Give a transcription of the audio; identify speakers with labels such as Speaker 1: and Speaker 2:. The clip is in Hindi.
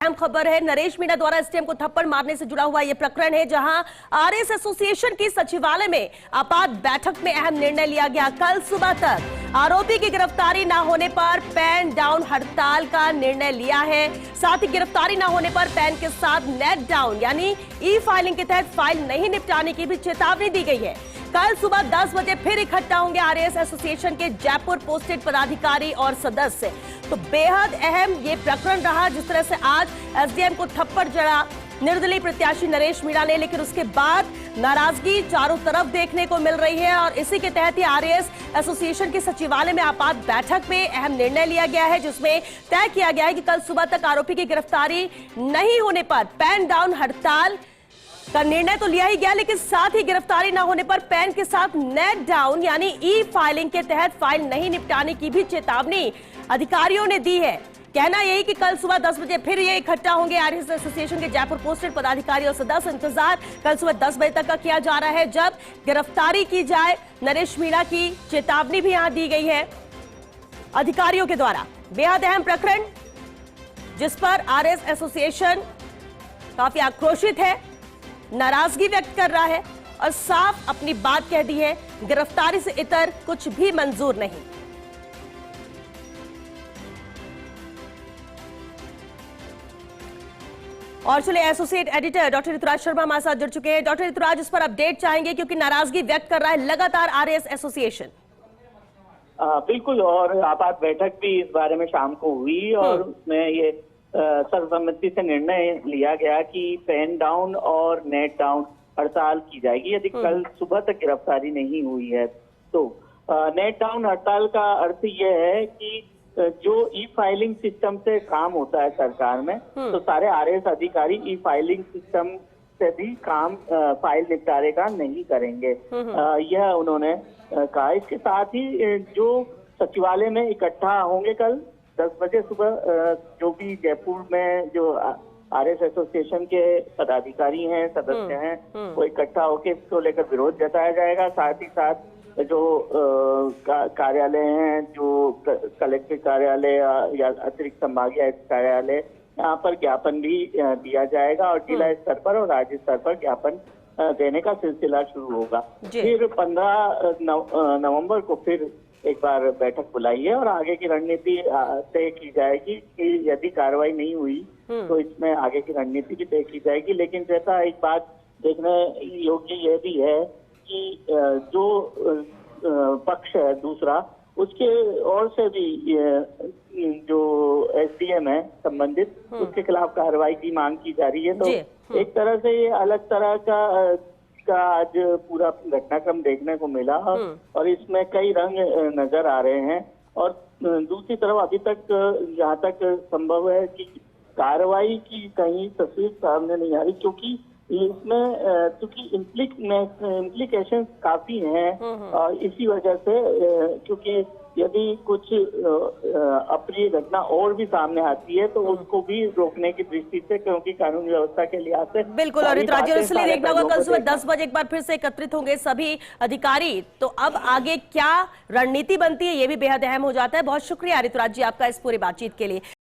Speaker 1: अहम खबर है। नरेश मीणा द्वारा एसडीएम को थप्पड़ मारने से जुड़ा हुआ यह प्रकरण है, जहां आरएस एसोसिएशन की सचिवालय में आपात बैठक में अहम निर्णय लिया गया। कल सुबह तक आरोपी की गिरफ्तारी न होने पर पेन डाउन हड़ताल का निर्णय लिया है। साथ ही गिरफ्तारी न होने पर पेन के साथ नेट डाउन यानी ई फाइलिंग के तहत फाइल नहीं निपटाने की भी चेतावनी दी गई है। कल सुबह 10 बजे फिर इकट्ठा होंगे आरएस एसोसिएशन के जयपुर पोस्टेड पदाधिकारी और सदस्य। तो बेहद अहम ये प्रकरण रहा, जिस तरह से आज एसडीएम को थप्पड़ जड़ा निर्दलीय प्रत्याशी नरेश मीणा ने, लेकिन उसके बाद नाराजगी चारों तरफ देखने को मिल रही है। और इसी के तहत ही आरएस एसोसिएशन के सचिवालय में आपात बैठक में अहम निर्णय लिया गया है, जिसमें तय किया गया है कि कल सुबह तक आरोपी की गिरफ्तारी नहीं होने पर पेन डाउन हड़ताल का निर्णय तो लिया ही गया, लेकिन साथ ही गिरफ्तारी न होने पर पेन के साथ नेट डाउन यानी ई फाइलिंग के तहत फाइल नहीं निपटाने की भी चेतावनी अधिकारियों ने दी है। कहना यही कि कल सुबह 10 बजे फिर ये इकट्ठा होंगे आरएस एसोसिएशन के जयपुर पोस्टेड पदाधिकारी और सदस्य। इंतजार कल सुबह 10 बजे तक का किया जा रहा है, जब गिरफ्तारी की जाए। नरेश मीणा की चेतावनी भी यहां दी गई है अधिकारियों के द्वारा। बेहद अहम प्रकरण, जिस पर आरएस एसोसिएशन काफी आक्रोशित है, नाराजगी व्यक्त कर रहा है और साफ अपनी बात कह दी है, गिरफ्तारी से इतर कुछ भी मंजूर नहीं। और चलिए associate editor doctor Rituraj Sharma हमारे साथ जुड़ चुके हैं। डॉक्टर ऋतुराज, इस पर अपडेट चाहेंगे क्योंकि नाराजगी व्यक्त कर रहा है लगातार आरएस एसोसिएशन।
Speaker 2: बिल्कुल, और आपात बैठक भी इस बारे में शाम को हुई और उसमें ये सर्वसम्मति से निर्णय लिया गया कि पेन डाउन और नेट डाउन हड़ताल की जाएगी यदि कल सुबह तक गिरफ्तारी नहीं हुई है। तो नेट डाउन हड़ताल का अर्थ यह है कि जो ई फाइलिंग सिस्टम से काम होता है सरकार में, तो सारे आरएस अधिकारी ई फाइलिंग सिस्टम से भी काम फाइल निपटारे का नहीं करेंगे, यह उन्होंने कहा। इसके साथ ही जो सचिवालय में इकट्ठा होंगे कल 10 बजे सुबह, जो भी जयपुर में जो आरएस एसोसिएशन के पदाधिकारी हैं, सदस्य हैं, वो इकट्ठा होकर इसको लेकर विरोध जताया जाएगा। साथ ही साथ जो कार्यालय हैं, जो कलेक्टर कार्यालय या अतिरिक्त संभागीय आयुक्त कार्यालय, यहाँ पर ज्ञापन भी दिया जाएगा और जिला स्तर पर और राज्य स्तर पर ज्ञापन देने का सिलसिला शुरू होगा। फिर 15 नवंबर को फिर एक बार बैठक बुलाई है और आगे की रणनीति तय की जाएगी कि यदि कार्रवाई नहीं हुई तो इसमें आगे की रणनीति भी तय की जाएगी। लेकिन जैसा एक बात देखने योग्य यह भी है कि जो पक्ष है दूसरा, उसके ओर से भी जो एसडीएम है संबंधित, उसके खिलाफ कार्रवाई की मांग की जा रही है। तो एक तरह से ये अलग तरह का आज पूरा घटनाक्रम देखने को मिला और इसमें कई रंग नजर आ रहे हैं। और दूसरी तरफ अभी तक जहाँ तक संभव है कि कार्रवाई की कहीं तस्वीर सामने नहीं आ रही, क्योंकि इसमें चूंकि इम्प्लीकेशन काफी हैं और इसी वजह से क्योंकि यदि कुछ अप्रिय घटना और भी सामने आती है तो उसको भी रोकने की दृष्टि से, क्योंकि कानून व्यवस्था के लिहाज से
Speaker 1: बिल्कुल। और इसलिए देखना होगा कल सुबह 10 बजे एक बार फिर से एकत्रित होंगे सभी अधिकारी। तो अब आगे क्या रणनीति बनती है, ये भी बेहद अहम हो जाता है। बहुत शुक्रिया ऋतुराज जी आपका इस पूरी बातचीत के लिए।